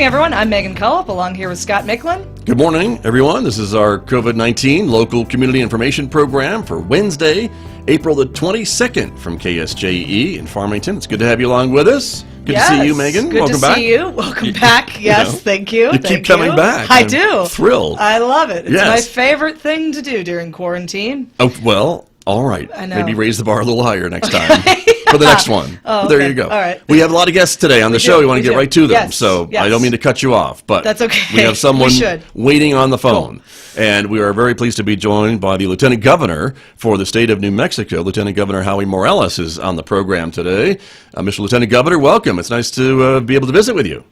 everyone. I'm Megan Cullip, along here with Scott Micklin. Good morning, everyone. This is our COVID-19 local community information program for Wednesday, April the 22nd from KSJE in Farmington. It's good to have you along with us. Good to see you, Megan. Good Welcome to back. see you. Welcome back. Yes, thank you. You keep coming back. I do. Thrilled. I love it. It's Yes. my favorite thing to do during quarantine. Oh, well, all right. I know. Maybe raise the bar a little higher next time. For the next one. Oh, There okay. you go. All right. We have a lot of guests today on the show. We want to get right to them. Yes. So Yes. I don't mean to cut you off, but That's okay. we have someone We should. waiting on the phone. And we are very pleased to be joined by the Lieutenant Governor for the state of New Mexico. Lieutenant Governor Howie Morales is on the program today. Mr. Lieutenant Governor, welcome. It's nice to be able to visit with you.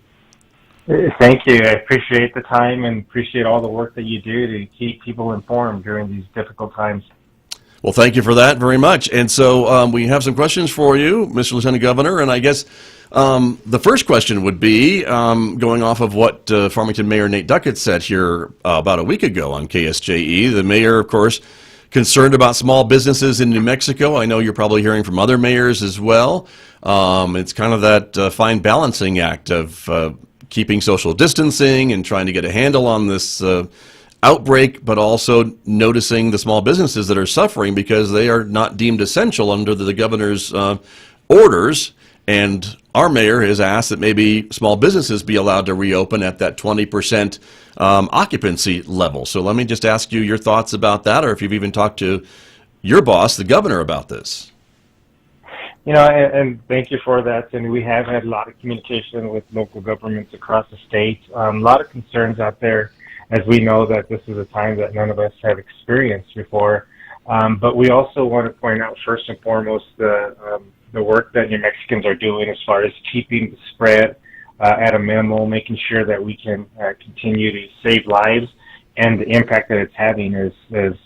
Thank you. I appreciate the time and appreciate all the work that you do to keep people informed during these difficult times. Well, thank you for that very much. And so we have some questions for you, Mr. Lieutenant Governor, and I guess the first question would be going off of what Farmington Mayor Nate Duckett said here about a week ago on KSJE. The mayor, of course, concerned about small businesses in New Mexico. I know you're probably hearing from other mayors as well. It's kind of that fine balancing act of keeping social distancing and trying to get a handle on this outbreak, but also noticing the small businesses that are suffering because they are not deemed essential under the governor's orders. And our mayor has asked that maybe small businesses be allowed to reopen at that 20% occupancy level. So let me just ask you your thoughts about that, or if you've even talked to your boss, the governor, about this. You know, and thank you for that. And we have had a lot of communication with local governments across the state. A lot of concerns out there, as we know that this is a time that none of us have experienced before. But we also want to point out, first and foremost, the work that New Mexicans are doing as far as keeping the spread at a minimal, making sure that we can continue to save lives, and the impact that it's having as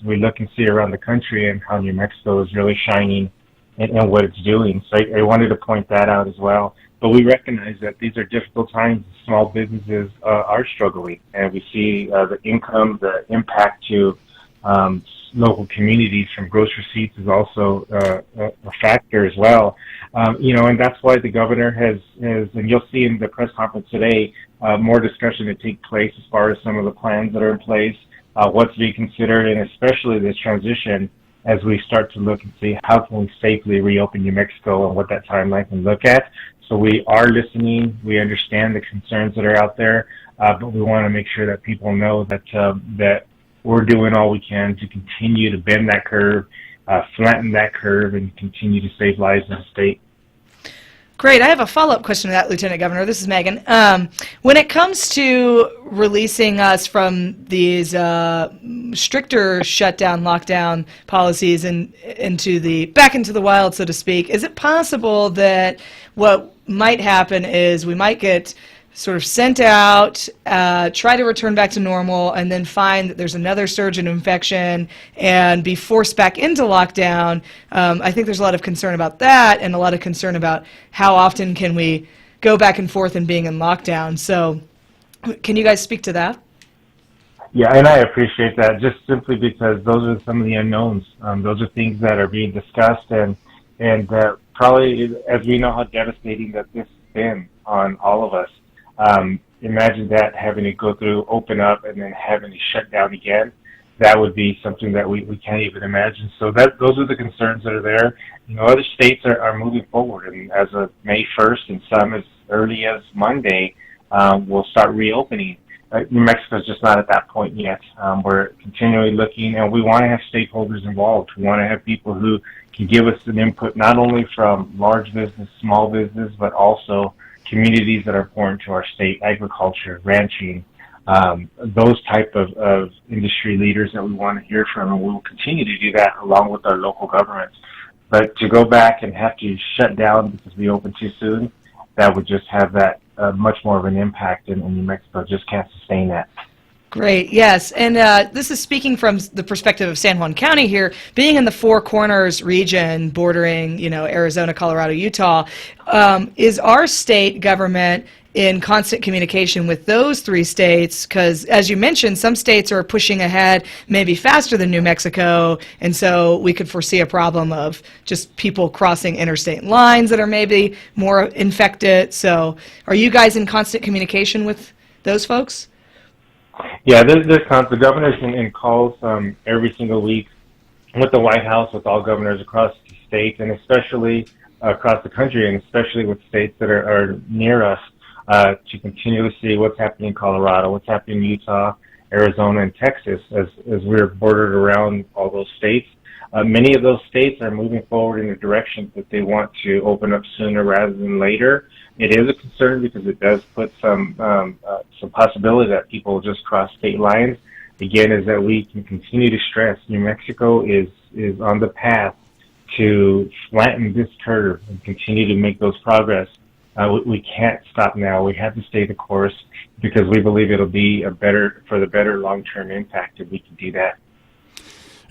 we look and see around the country and how New Mexico is really shining in what it's doing. So I wanted to point that out as well. But we recognize that these are difficult times. Small businesses are struggling, and we see the income, the impact to local communities from gross receipts is also a factor as well. You know, and that's why the governor has, and you'll see in the press conference today, more discussion to take place as far as some of the plans that are in place, what's being considered, and especially this transition as we start to look and see how can we safely reopen New Mexico and what that timeline can look at. So we are listening. We understand the concerns that are out there, but we want to make sure that people know that that we're doing all we can to continue to bend that curve, flatten that curve, and continue to save lives in the state. Great. I have a follow-up question to that, Lieutenant Governor. This is Megan. When it comes to releasing us from these stricter shutdown, lockdown policies and back into the wild, so to speak, is it possible that what might happen is we might get sort of sent out, try to return back to normal, and then find that there's another surge in infection and be forced back into lockdown? I think there's a lot of concern about that, and a lot of concern about how often can we go back and forth in being in lockdown. So can you guys speak to that? Yeah, and I appreciate that, just simply because those are some of the unknowns. Those are things that are being discussed, and probably, as we know how devastating that this has been on all of us. Imagine that, having to go through, open up, and then having to shut down again. That would be something that we can't even imagine. So those are the concerns that are there. You know, other states are moving forward, and as of May 1st, and some as early as Monday, will start reopening. New Mexico is just not at that point yet. We're continually looking, and we want to have stakeholders involved. We want to have people who can give us an input, not only from large business, small business, but also communities that are important to our state, agriculture, ranching, those type of industry leaders that we want to hear from, and we will continue to do that along with our local governments. But to go back and have to shut down because we opened too soon, that would just have that much more of an impact, and New Mexico just can't sustain that. Great, yes. And this is speaking from the perspective of San Juan County here, being in the Four Corners region bordering, Arizona, Colorado, Utah. Is our state government in constant communication with those three states? Because, as you mentioned, some states are pushing ahead maybe faster than New Mexico, and so we could foresee a problem of just people crossing interstate lines that are maybe more infected. So are you guys in constant communication with those folks? Yeah, there's the governor's in calls every single week with the White House, with all governors across the state, and especially across the country, and especially with states that are near us, to continue to see what's happening in Colorado, what's happening in Utah, Arizona, and Texas, as we're bordered around all those states. Many of those states are moving forward in a direction that they want to open up sooner rather than later. It is a concern because it does put some possibility that people just cross state lines. Again, is that we can continue to stress New Mexico is on the path to flatten this curve and continue to make those progress. We can't stop now. We have to stay the course because we believe it'll be for the better long-term impact if we can do that.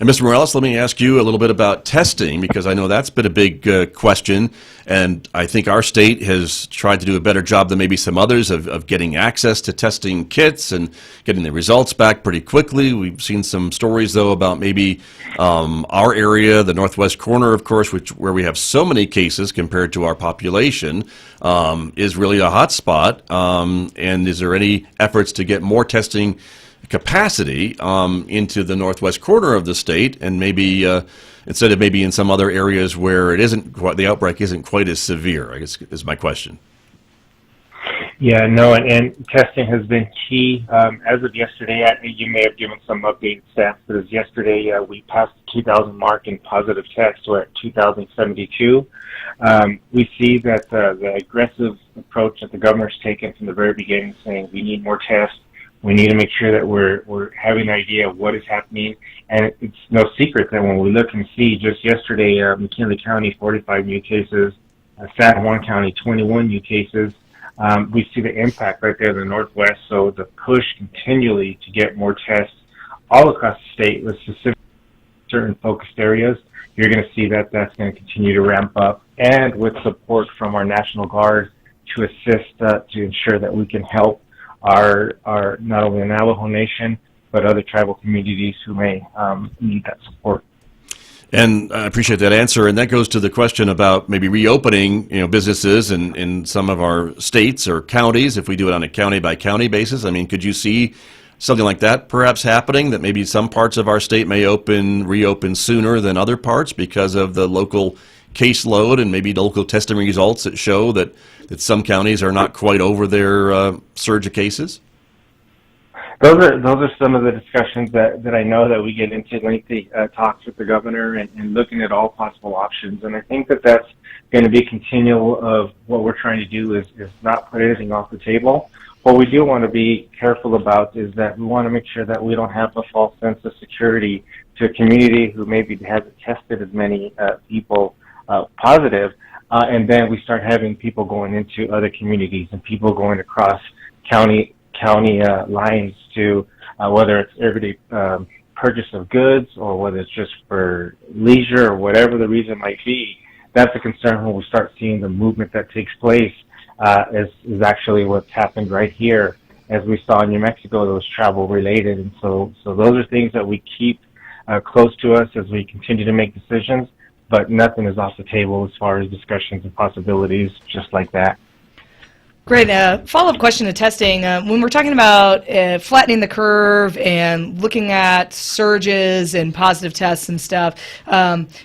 And Mr. Morales, let me ask you a little bit about testing, because I know that's been a big question, and I think our state has tried to do a better job than maybe some others of getting access to testing kits and getting the results back pretty quickly. We've seen some stories, though, about maybe our area, the northwest corner, of course, where we have so many cases compared to our population, is really a hot spot. And is there any efforts to get more testing capacity into the northwest corner of the state, and maybe instead of maybe in some other areas where it isn't the outbreak isn't quite as severe, I guess is my question. Yeah, no, and testing has been key. As of yesterday, you may have given some updated stats, but as yesterday we passed the 2,000 mark in positive tests. We're at 2,072. We see that the aggressive approach that the governor's taken from the very beginning, saying we need more tests. We need to make sure that we're having an idea of what is happening, and it's no secret that when we look and see, just yesterday, McKinley County, 45 new cases, San Juan County, 21 new cases. We see the impact right there in the Northwest, so the push continually to get more tests all across the state with specific certain focused areas. You're going to see that that's going to continue to ramp up, and with support from our National Guard to assist to ensure that we can help our not only the Navajo Nation, but other tribal communities who may need that support. And I appreciate that answer. And that goes to the question about maybe reopening, businesses in some of our states or counties, if we do it on a county by county basis. I mean, could you see something like that perhaps happening, that maybe some parts of our state may reopen sooner than other parts because of the local caseload and maybe local testing results that show that some counties are not quite over their surge of cases? Those are some of the discussions that I know that we get into lengthy talks with the governor and looking at all possible options. And I think that that's going to be continual of what we're trying to do is not put anything off the table. What we do want to be careful about is that we want to make sure that we don't have a false sense of security to a community who maybe hasn't tested as many people positive, and then we start having people going into other communities and people going across county lines to whether it's everyday purchase of goods or whether it's just for leisure or whatever the reason might be. That's a concern when we start seeing the movement that takes place, is actually what's happened right here. As we saw in New Mexico, it was travel related, and so those are things that we keep close to us as we continue to make decisions. But nothing is off the table as far as discussions and possibilities, just like that. Great. Follow-up question to testing. When we're talking about flattening the curve and looking at surges and positive tests and stuff,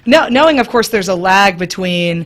knowing, of course, there's a lag between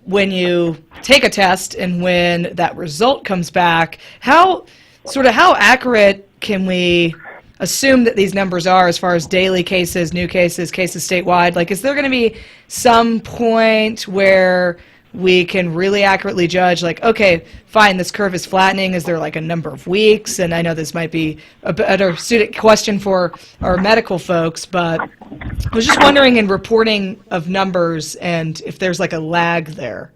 when you take a test and when that result comes back, how accurate can we assume that these numbers are as far as daily cases, new cases, cases statewide? Like, is there going to be some point where we can really accurately judge, like, okay, fine, this curve is flattening? Is there like a number of weeks? And I know this might be a better suited question for our medical folks, but I was just wondering in reporting of numbers and if there's like a lag there.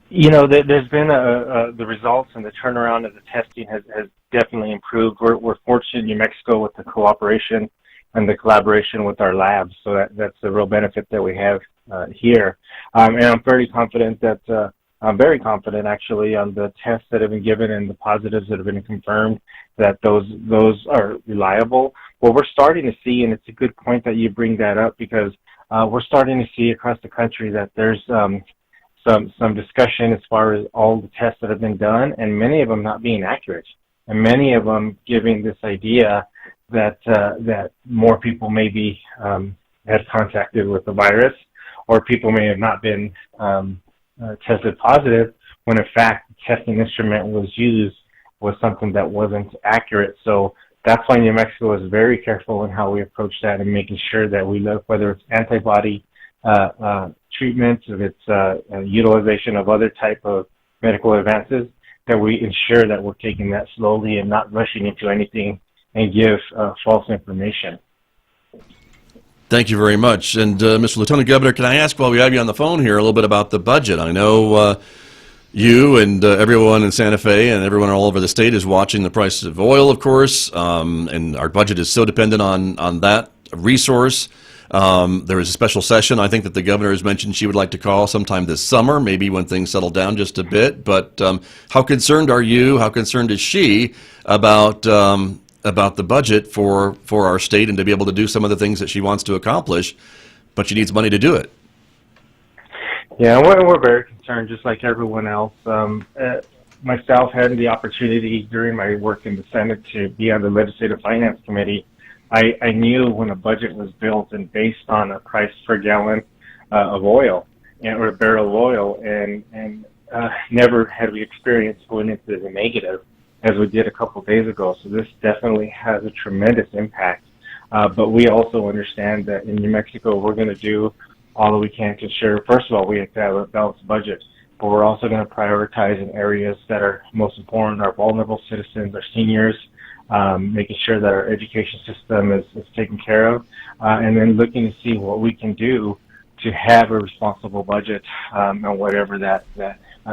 There's been the results and the turnaround of the testing has definitely improved. We're fortunate in New Mexico with the cooperation and the collaboration with our labs, so that's the real benefit that we have here. And I'm very confident actually on the tests that have been given and the positives that have been confirmed, that those are reliable. What we're starting to see, and it's a good point that you bring that up, because we're starting to see across the country that there's some discussion as far as all the tests that have been done, and many of them not being accurate, and many of them giving this idea that that more people may be had contacted with the virus, or people may have not been tested positive, when in fact the testing instrument was something that wasn't accurate. So that's why New Mexico is very careful in how we approach that, and making sure that we look, whether it's antibody treatments, if it's utilization of other type of medical advances, that we ensure that we're taking that slowly and not rushing into anything and give false information. Thank you very much. And Mr. Lieutenant Governor, can I ask, while we have you on the phone here, a little bit about the budget? I know you and everyone in Santa Fe and everyone all over the state is watching the prices of oil, of course, and our budget is so dependent on that resource. There is a special session, I think, that the governor has mentioned she would like to call sometime this summer, maybe when things settle down just a bit. But how concerned are you, how concerned is she about the budget for our state, and to be able to do some of the things that she wants to accomplish, but she needs money to do it? Yeah, we're very concerned, just like everyone else. Myself had the opportunity during my work in the Senate to be on the Legislative Finance Committee. I knew when a budget was built and based on a price per gallon of oil, or a barrel of oil, and never had we experienced going into the negative as we did a couple of days ago. So this definitely has a tremendous impact. But we also understand that in New Mexico, we're going to do all that we can to ensure, first of all, we have to have a balanced budget, but we're also going to prioritize in areas that are most important: our vulnerable citizens, our seniors, making sure that our education system is taken care of, and then looking to see what we can do to have a responsible budget, and whatever that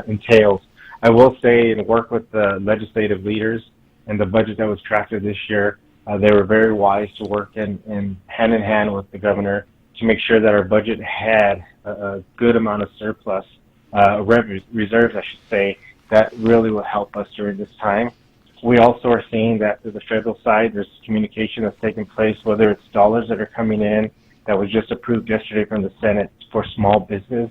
entails. I will say, and work with the legislative leaders, and the budget that was drafted this year, they were very wise to work in hand with the governor to make sure that our budget had a good amount of surplus, reserves, I should say, that really will help us during this time. We also are seeing that to the federal side, there's communication that's taking place, whether it's dollars that are coming in that was just approved yesterday from the Senate for small business,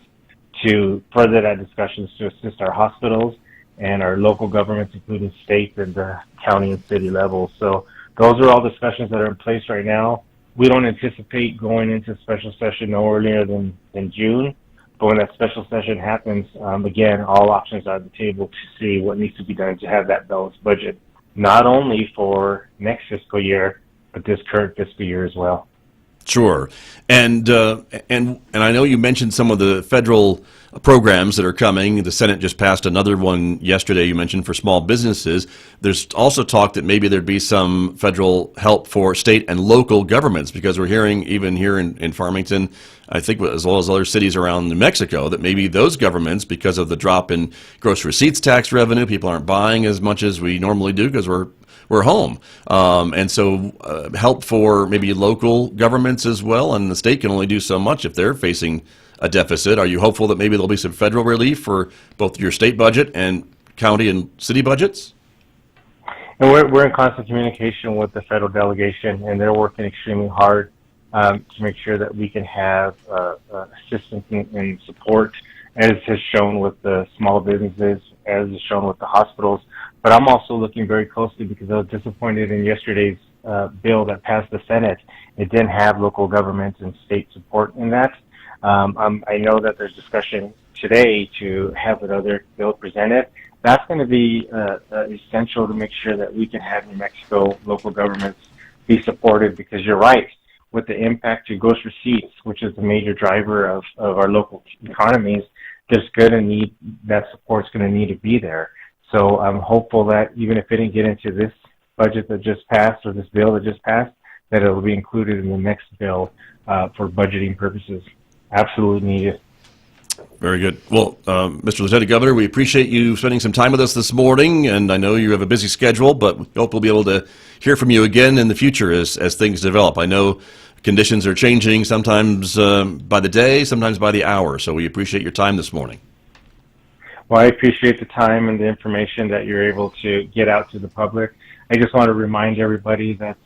to further that discussions to assist our hospitals and our local governments, including state and the county and city levels. So those are all discussions that are in place right now. We don't anticipate going into special session no earlier than June. But when that special session happens, again, all options are on the table to see what needs to be done to have that balanced budget, not only for next fiscal year, but this current fiscal year as well. Sure. And I know you mentioned some of the federal programs that are coming. The Senate just passed another one yesterday, you mentioned, for small businesses. There's also talk that maybe there'd be some federal help for state and local governments, because we're hearing, even here in Farmington, I think as well as other cities around New Mexico, that maybe those governments, because of the drop in gross receipts tax revenue, people aren't buying as much as we normally do because we're home. And so help for maybe local governments as well, and the state can only do so much if they're facing a deficit. Are you hopeful that maybe there'll be some federal relief for both your state budget and county and city budgets? And we're in constant communication with the federal delegation, and they're working extremely hard to make sure that we can have assistance and support, as has shown with the small businesses, as is shown with the hospitals. But I'm also looking very closely, because I was disappointed in yesterday's bill that passed the Senate. It didn't have local governments and state support in that. I know that there's discussion today to have another bill presented. That's going to be essential to make sure that we can have New Mexico local governments be supported, because you're right, with the impact to gross receipts, which is the major driver of our local economies, there's going to need, that support's going to need to be there. So I'm hopeful that even if it didn't get into this budget that just passed, or this bill that just passed, that it will be included in the next bill for budgeting purposes. Absolutely needed. Very good. Well, Mr. Lieutenant Governor, we appreciate you spending some time with us this morning, and I know you have a busy schedule, but we hope we'll be able to hear from you again in the future as things develop. I know conditions are changing, sometimes by the day, sometimes by the hour, so we appreciate your time this morning. Well, I appreciate the time and the information that you're able to get out to the public. I just want to remind everybody that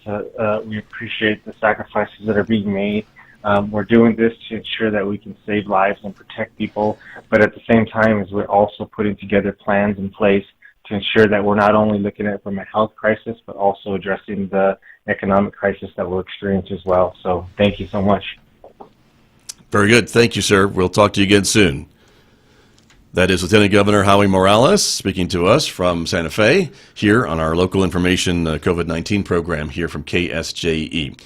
we appreciate the sacrifices that are being made We're doing this to ensure that we can save lives and protect people, but at the same time, as we're also putting together plans in place to ensure that we're not only looking at it from a health crisis, but also addressing the economic crisis that we'll experience as well. So thank you so much. Very good. Thank you, sir. We'll talk to you again soon. That is Lieutenant Governor Howie Morales speaking to us from Santa Fe here on our local information COVID-19 program here from KSJE.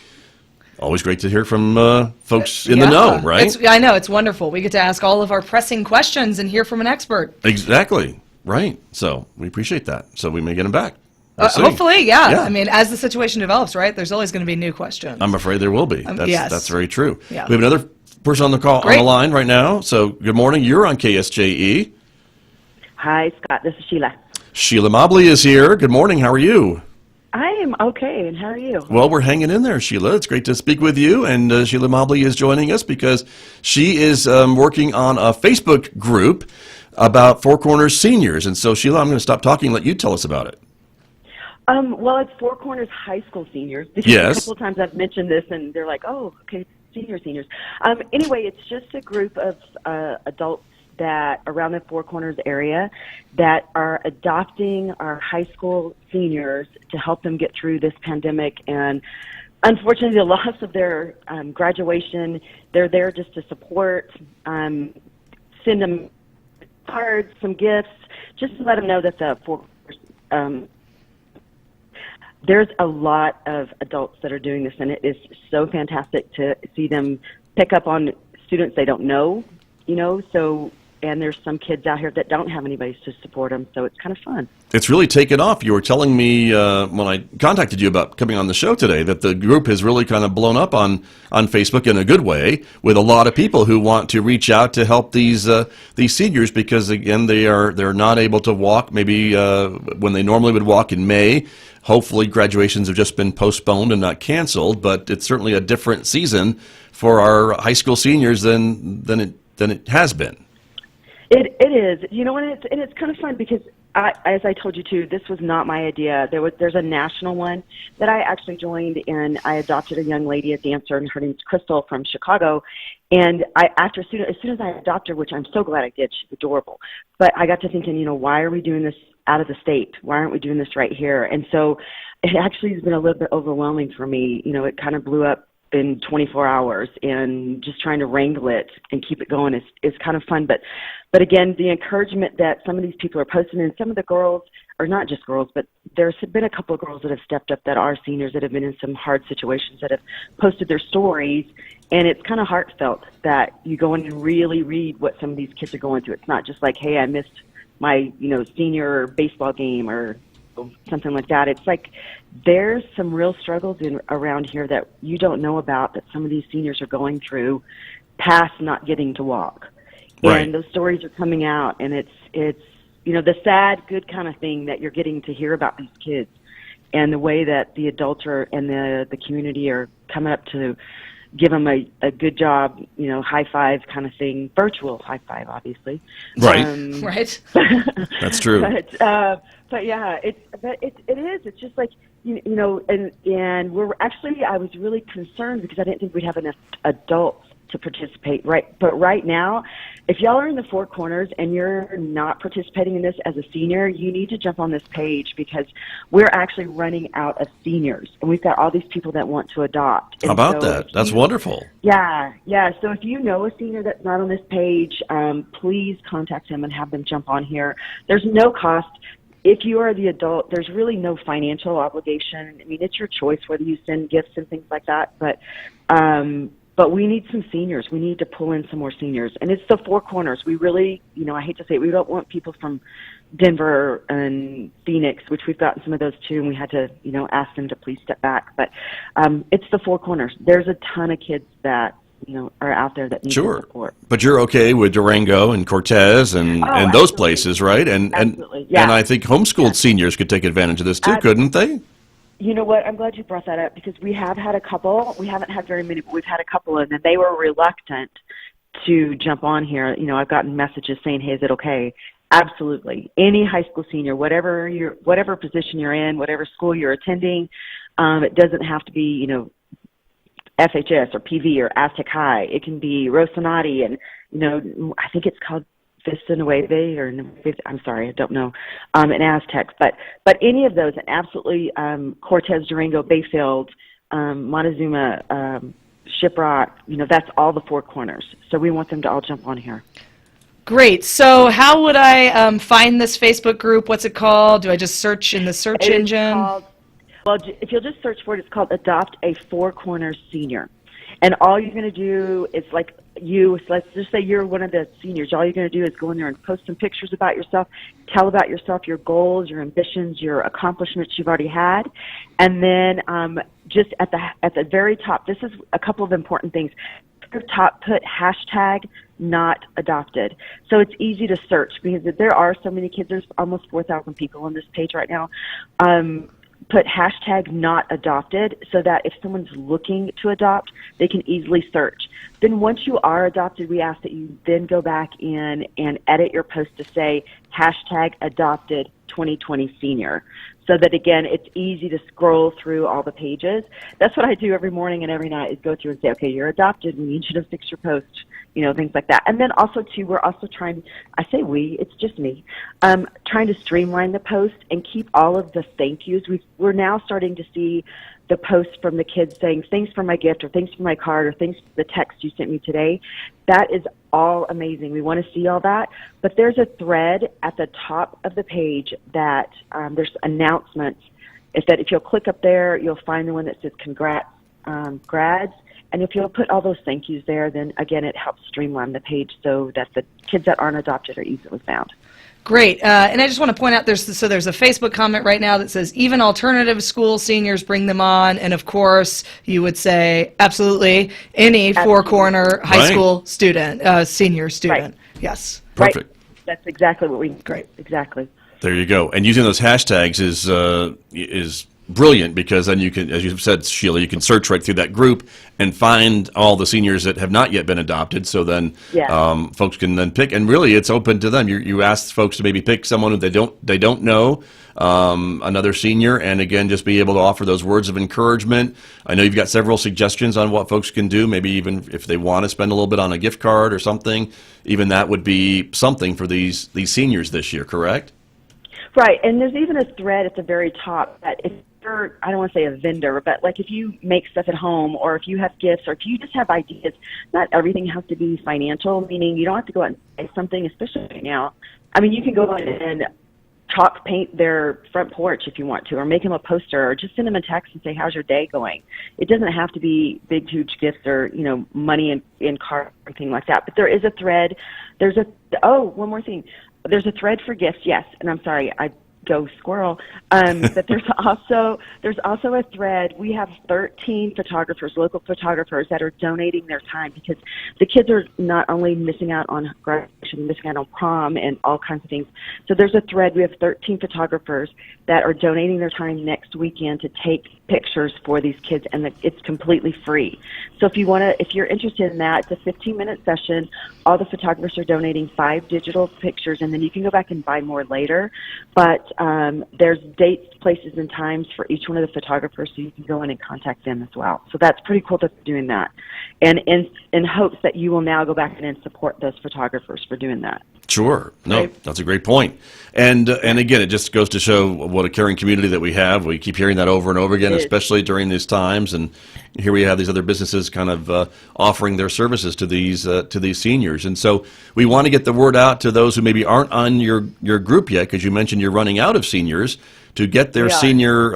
Always great to hear from folks in the know, right? I know. It's wonderful. We get to ask all of our pressing questions and hear from an expert. Exactly. Right. So we appreciate that. So we may get them back. We'll see. Hopefully, yeah. I mean, as the situation develops, right, there's always going to be new questions. I'm afraid there will be. Yes. That's very true. Yeah. We have another person on the call on the line right now. So good morning. You're on KSJE. Hi, Scott. This is Sheila. Sheila Mobley is here. Good morning. How are you? I am okay, and how are you? Well, we're hanging in there, Sheila. It's great to speak with you. And Sheila Mobley is joining us because she is working on a Facebook group about Four Corners seniors. And so, Sheila, I'm going to stop talking and let you tell us about it. Well, it's Four Corners High School seniors. Because Yes. A couple of times I've mentioned this, and they're like, oh, okay, seniors. Anyway, it's just a group of adults that around the Four Corners area that are adopting our high school seniors to help them get through this pandemic. And unfortunately, the loss of their graduation, they're there just to support, send them cards, some gifts, just to let them know that the Four Corners, there's a lot of adults that are doing this, and it is so fantastic to see them pick up on students they don't know, and there's some kids out here that don't have anybody to support them, so it's kind of fun. It's really taken off. You were telling me when I contacted you about coming on the show today that the group has really kind of blown up on Facebook in a good way with a lot of people who want to reach out to help these seniors because, again, they're not able to walk maybe when they normally would walk in May. Hopefully graduations have just been postponed and not canceled, but it's certainly a different season for our high school seniors than it has been. It is, and it's kind of fun because, as I told you too, this was not my idea. There's a national one that I actually joined, and I adopted a young lady, a dancer, and her name's Crystal from Chicago. And as soon as I adopted her, which I'm so glad I did, she's adorable. But I got to thinking, why are we doing this out of the state? Why aren't we doing this right here? And so it actually has been a little bit overwhelming for me. It kind of blew up in 24 hours, and just trying to wrangle it and keep it going is kind of fun. But again, the encouragement that some of these people are posting, and some of the girls, or not just girls, but there's been a couple of girls that have stepped up that are seniors that have been in some hard situations that have posted their stories, and it's kind of heartfelt that you go in and really read what some of these kids are going through. It's not just like, hey, I missed my senior baseball game or something like that. It's like there's some real struggles around here that you don't know about that some of these seniors are going through past not getting to walk. Right. And those stories are coming out, and it's the sad, good kind of thing that you're getting to hear about these kids and the way that the adults and the community are coming up to give them a good job, high five kind of thing, virtual high five, obviously. Right. Right. That's true. But yeah, it is. It's just like, and we're actually, I was really concerned because I didn't think we'd have enough adults to participate, right? But right now, if y'all are in the Four Corners and you're not participating in this as a senior, you need to jump on this page because we're actually running out of seniors, and we've got all these people that want to adopt. How about that? That's wonderful. Yeah. So if you know a senior that's not on this page, please contact them and have them jump on here. There's no cost. If you are the adult, there's really no financial obligation. I mean, it's your choice whether you send gifts and things like that, but we need some seniors. We need to pull in some more seniors. And it's the Four Corners. We really, I hate to say it, we don't want people from Denver and Phoenix, which we've gotten some of those too, and we had to, ask them to please step back. But it's the Four Corners. There's a ton of kids that, are out there that need support. But you're okay with Durango and Cortez and those places, right? Absolutely. Yeah. And I think homeschooled seniors could take advantage of this too, couldn't they? You know what? I'm glad you brought that up because we have had a couple. We haven't had very many, but we've had a couple, and they were reluctant to jump on here. I've gotten messages saying, "Hey, is it okay?" Absolutely. Any high school senior, whatever position you're in, whatever school you're attending, it doesn't have to be, FHS or PV or Aztec High. It can be Rosanati, and I think it's called Vista Nueve, or I'm sorry, I don't know, in Aztecs. But any of those, and absolutely Cortez, Durango, Bayfield, Montezuma, Shiprock, that's all the Four Corners. So we want them to all jump on here. Great. So how would I find this Facebook group? What's it called? Do I just search in the search engine? Well, if you'll just search for it, it's called Adopt a Four Corners Senior. And all you're going to do is so let's just say you're one of the seniors. All you're going to do is go in there and post some pictures about yourself, tell about yourself, your goals, your ambitions, your accomplishments you've already had. And then just at the very top, this is a couple of important things. At the top, put hashtag not adopted. So it's easy to search because there are so many kids. There's almost 4,000 people on this page right now. Put hashtag not adopted so that if someone's looking to adopt, they can easily search. Then once you are adopted, we ask that you then go back in and edit your post to say hashtag adopted 2020 senior. So that, again, it's easy to scroll through all the pages. That's what I do every morning and every night, is go through and say, okay, you're adopted. We need you to fix your post, things like that. And then also, too, we're also trying, I say we, it's just me, trying to streamline the post and keep all of the thank yous. We're now starting to see the posts from the kids saying, thanks for my gift, or thanks for my card, or thanks for the text you sent me today. That is all amazing. We want to see all that. But there's a thread at the top of the page that there's announcements. If you'll click up there, you'll find the one that says congrats, grads. And if you'll put all those thank yous there, then, again, it helps streamline the page so that the kids that aren't adopted are easily found. Great. And I just want to point out, there's a Facebook comment right now that says, even alternative school seniors, bring them on. And, of course, you would say, absolutely, any four-corner high school student, senior student. Right. Yes. Perfect. Right. That's exactly what Great. Exactly. There you go. And using those hashtags is brilliant, because then you can, as you said, Sheila, you can search right through that group and find all the seniors that have not yet been adopted. So then folks can then pick, and really it's open to them. You ask folks to maybe pick someone who they don't know, another senior, and again, just be able to offer those words of encouragement. I know you've got several suggestions on what folks can do. Maybe even if they want to spend a little bit on a gift card or something, even that would be something for these seniors this year, correct? Right, and there's even a thread at the very top that if you're, I don't want to say a vendor, but like if you make stuff at home, or if you have gifts, or if you just have ideas, not everything has to be financial, meaning you don't have to go out and buy something, especially right now. I mean, you can go out and chalk paint their front porch if you want to, or make them a poster, or just send them a text and say, how's your day going? It doesn't have to be big, huge gifts or, money in car or anything like that. But there is a thread. One more thing. There's a thread for gifts, yes, and I'm sorry, I go squirrel. But there's also a thread. We have 13 photographers, local photographers, that are donating their time, because the kids are not only missing out on graduation, missing out on prom and all kinds of things. So there's a thread. We have 13 photographers that are donating their time next weekend to take pictures for these kids, and it's completely free. So if you're interested in that, it's a 15-minute session. All the photographers are donating 5 digital pictures, and then you can go back and buy more later. But there's dates, places, and times for each one of the photographers, so you can go in and contact them as well. So that's pretty cool that they're doing that, and in hopes that you will now go back in and support those photographers for doing that. Sure. No, that's a great point. And again, it just goes to show what a caring community that we have. We keep hearing that over and over again, especially during these times. And here we have these other businesses kind of offering their services to these seniors. And so we want to get the word out to those who maybe aren't on your group yet, because you mentioned you're running out of seniors, to get their senior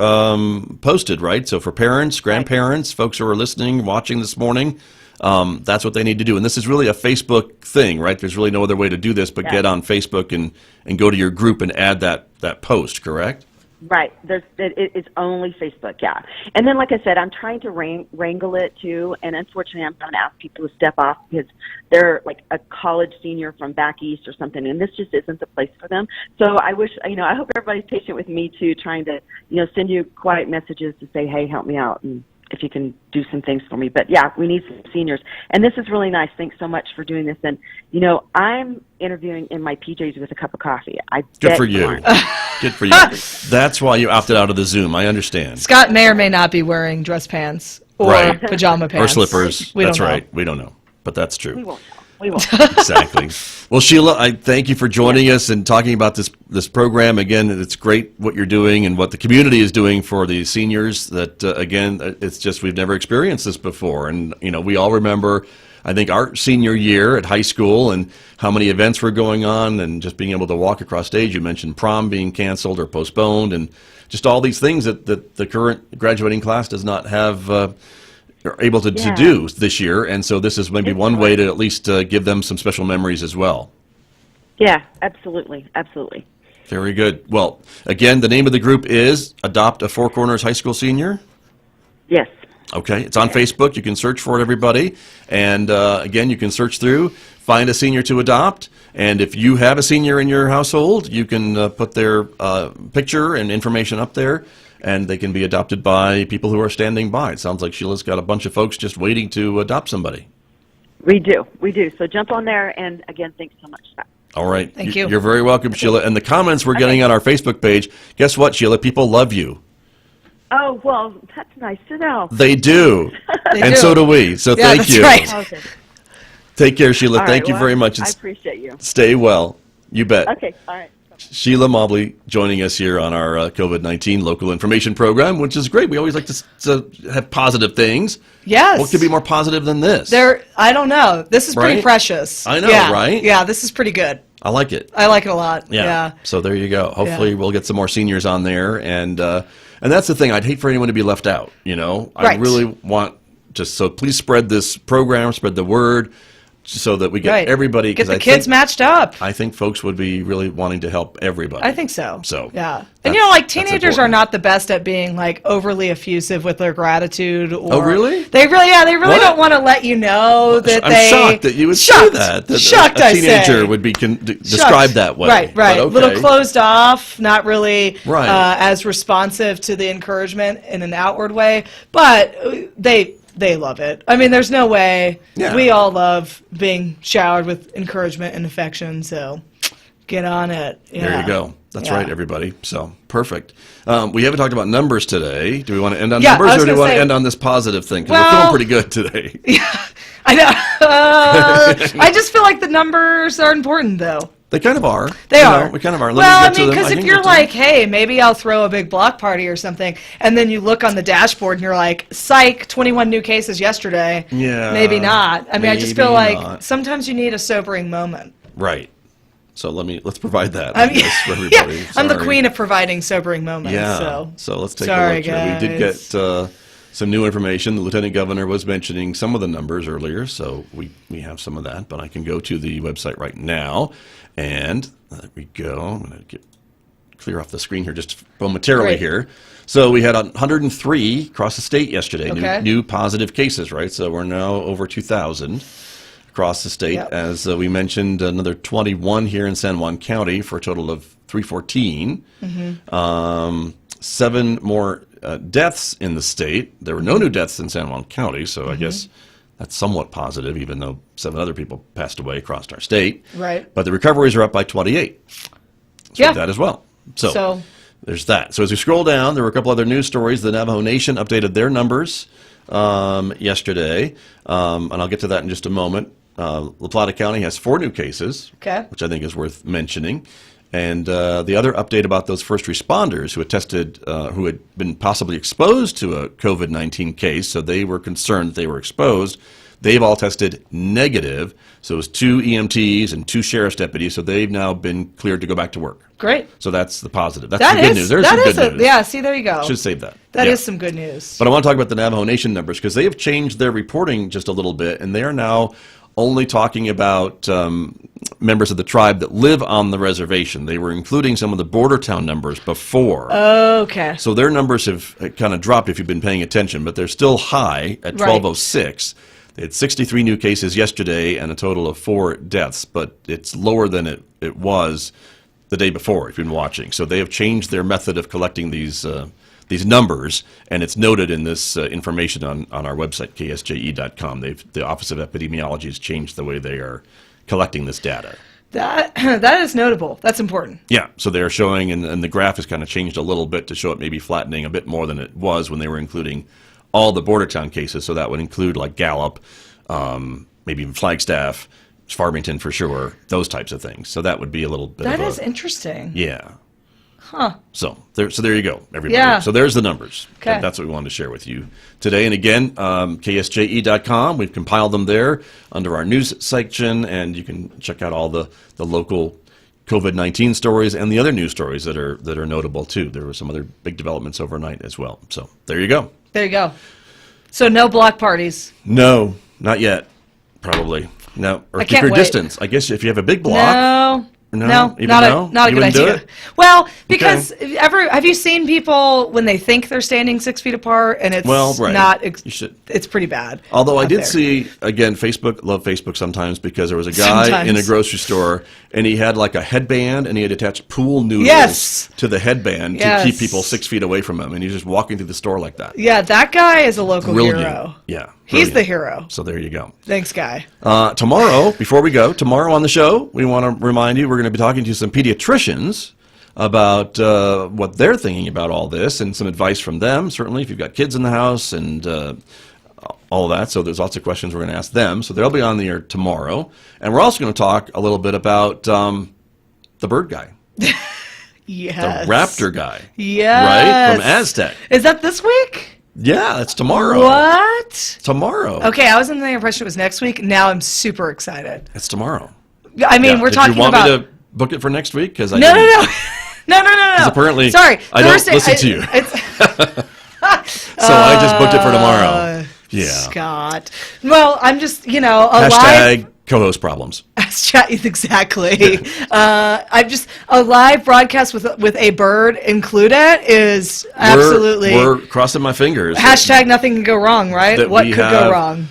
posted, right? So for parents, grandparents, folks who are listening, watching this morning, that's what they need to do. And this is really a Facebook thing, right? There's really no other way to do this but get on Facebook and go to your group and add that post, correct? Right. It's only Facebook, yeah. And then, like I said, I'm trying to wrangle it, too, and unfortunately I'm going to ask people to step off because they're like a college senior from back east or something, and this just isn't the place for them. So I wish, I hope everybody's patient with me, too, trying to, send you quiet messages to say, hey, help me out, and if you can do some things for me. But yeah, we need some seniors. And this is really nice. Thanks so much for doing this. And, I'm interviewing in my PJs with a cup of coffee. Good for you. Good for you. That's why you opted out of the Zoom. I understand. Scott may or may not be wearing dress pants or Right. pajama Or pants. slippers. We That's don't know. right. We don't know. But that's true. We won't know. We won't. Exactly. Well, Sheila, I thank you for joining us and talking about this program. Again, it's great what you're doing and what the community is doing for the seniors. That again, it's just we've never experienced this before, and we all remember, I think, our senior year at high school and how many events were going on, and just being able to walk across stage. You mentioned prom being canceled or postponed, and just all these things that the current graduating class does not have. Are able to do this year, and so this is maybe one way to at least give them some special memories as well. Yeah, absolutely. Absolutely. Very good. Well, again, the name of the group is Adopt a Four Corners High School Senior. Yes. Okay, it's on Facebook. You can search for it, everybody. And again, you can search through, find a senior to adopt. And if you have a senior in your household, you can put their picture and information up there, and they can be adopted by people who are standing by. It sounds like Sheila's got a bunch of folks just waiting to adopt somebody. We do. So jump on there, and again, thanks so much. All right. Thank you. You're very welcome, Sheila. And the comments we're getting on our Facebook page, guess what, Sheila? People love you. Oh, well, that's nice to know. They do. They And do. so do we. So Yeah, thank that's you. right. Okay. Take care, Sheila. All Thank right, you well, very much. I And appreciate you. stay well. You bet. Okay. All right. Sheila Mobley joining us here on our COVID-19 local information program, which is great. We always like to have positive things. Yes. What could be more positive than this? I don't know. This is pretty Right? precious. I know, Yeah. right? Yeah, this is pretty good. I like it. I like it a lot. Yeah. So there you go. Hopefully we'll get some more seniors on there, and that's the thing. I'd hate for anyone to be left out. I Right. really want so please spread this program, spread the word, so that we get Right. everybody. Get 'cause the kids matched up. I think folks would be really wanting to help everybody. I think so. So yeah, and that's- like that's teenagers are important. not the best at being like overly effusive with their gratitude. Or, Oh, really? They really What? don't want to let you know that I'm they. shocked that you would shocked, say that. Shocked, a I teenager say. would be Shocked. described that way. Right, right. But A little okay. closed off, not really Right. as responsive to the encouragement in an outward way, but they love it. I mean, there's no way. Yeah. We all love being showered with encouragement and affection, so get on it. Yeah. There you go. That's Yeah. right, everybody. So, perfect. We haven't talked about numbers today. Do we want to end on Yeah, I numbers, was or do we gonna want to say- end on this positive thing? Because we're Well- feeling pretty good today. I know. I just feel like the numbers are important, though. They kind of are. They You are. know, we kind of are. Let Well, me I get to mean, them. because can if get you're to them. like, hey, maybe I'll throw a big block party or something, and then you look on the dashboard and you're like, psych, 21 new cases yesterday. Yeah, Maybe not. I mean, I just feel maybe like not. sometimes you need a sobering moment. Right. So let's provide that. I mean, for everybody. yeah, I'm the Sorry. queen of providing sobering moments. Yeah. So, let's take Sorry, a look here. We did guys. get some new information. The Lieutenant Governor was mentioning some of the numbers earlier, so we have some of that. But I can go to the website right now, and there we go. I'm going to clear off the screen here just momentarily Great. here. So we had 103 across the state yesterday, Okay. new positive cases, right? So we're now over 2,000 across the state. Yep. As we mentioned, another 21 here in San Juan County for a total of 314. Mm-hmm. 7 more deaths in the state. There were no new deaths in San Juan County, so Mm-hmm. I guess that's somewhat positive, even though 7 other people passed away across our state. Right. But the recoveries are up by 28. So Yeah. that as well. So- there's that. So as we scroll down, there were a couple other news stories. The Navajo Nation updated their numbers yesterday, and I'll get to that in just a moment. La Plata County has 4 new cases, Okay. which I think is worth mentioning. And the other update about those first responders who had tested, who had been possibly exposed to a COVID-19 case, so they were concerned that they were exposed. They've all tested negative. So it was 2 EMTs and 2 sheriff's deputies, so they've now been cleared to go back to work. great. So that's the positive. That's That the good is news. There's that some is good news. yeah. See, there you go. Should save that. That Yeah. is some good news. But I want to talk about the Navajo Nation numbers because they have changed their reporting just a little bit, and they are now only talking about members of the tribe that live on the reservation. They were including some of the border town numbers before. Okay. So their numbers have kind of dropped if you've been paying attention, but they're still high at Right. 1206. They had 63 new cases yesterday and a total of 4 deaths, but it's lower than it was the day before, if you've been watching. So they have changed their method of collecting these numbers, and it's noted in this information on our website, ksje.com. The Office of Epidemiology has changed the way they are collecting this data. That is notable. That's important. Yeah, so they're showing, and the graph has kind of changed a little bit to show it maybe flattening a bit more than it was when they were including all the border town cases. So that would include like Gallup, maybe even Flagstaff, Farmington for sure, those types of things. So that would be a little bit. That is interesting. Yeah. Huh. So there you go, everybody. Yeah. So there's the numbers. Okay. That's what we wanted to share with you today. And again, ksje.com. We've compiled them there under our news section, and you can check out all the local COVID-19 stories and the other news stories that are notable too. There were some other big developments overnight as well. So there you go. There you go. So no block parties. No, not yet. Probably no. Or I keep can't your wait. distance. I guess if you have a big block. No. No? No, Even not no? a not a You good wouldn't do idea. it? Well, because have you seen people when they think they're standing 6 feet apart and it's right. not? You should. It's pretty bad. Although I out did there. see, again, love Facebook sometimes, because there was a guy in a Sometimes. grocery store and he had like a headband and he had attached pool noodles Yes. to the headband Yes. to keep people 6 feet away from him. And he's just walking through the store like that. Yeah, that guy is a local Brilliant. hero. Yeah. He's brilliant. the hero. So there you go. Thanks, guy. Tomorrow, before we go, tomorrow on the show, we want to remind you we're going to be talking to some pediatricians about what they're thinking about all this and some advice from them, certainly if you've got kids in the house and all of that. So there's lots of questions we're going to ask them. So they'll be on the air tomorrow. And we're also going to talk a little bit about the bird guy, Yes. the raptor guy, Yes. right, from Aztec. Is that this week? Yeah, it's tomorrow. What? Tomorrow. Okay, I was under the impression it was next week. Now I'm super excited. It's tomorrow. I mean, Yeah. we're talking Did you want about. me to book it for next week? Because No, no, no. No, no, no, no. 'Cause apparently Sorry. I don't Thursday, listen to you. So I just booked it for tomorrow. Yeah. Scott. Well, I'm just, a live. Hashtag co-host problems. Exactly. I'm just a live broadcast with a bird included is absolutely. We're crossing my fingers. Hashtag nothing can go wrong, right? that What we could have go wrong?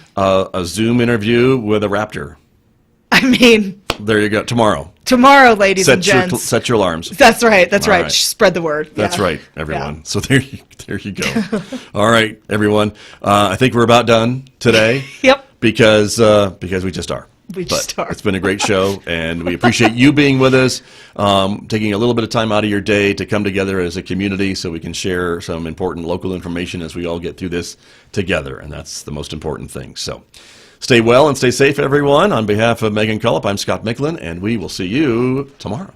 A Zoom interview with a raptor. I mean, There you go. Tomorrow. tomorrow, ladies and gents. Set your alarms. That's right. That's All right. right. Spread the word. That's Yeah. right, everyone. Yeah. So there you go. All right, everyone. I think we're about done today. Yep. Because we just are. We just are. It's been a great show, and we appreciate you being with us, taking a little bit of time out of your day to come together as a community so we can share some important local information as we all get through this together, and that's the most important thing. So stay well and stay safe, everyone. On behalf of Megan Cullip, I'm Scott Micklin, and we will see you tomorrow.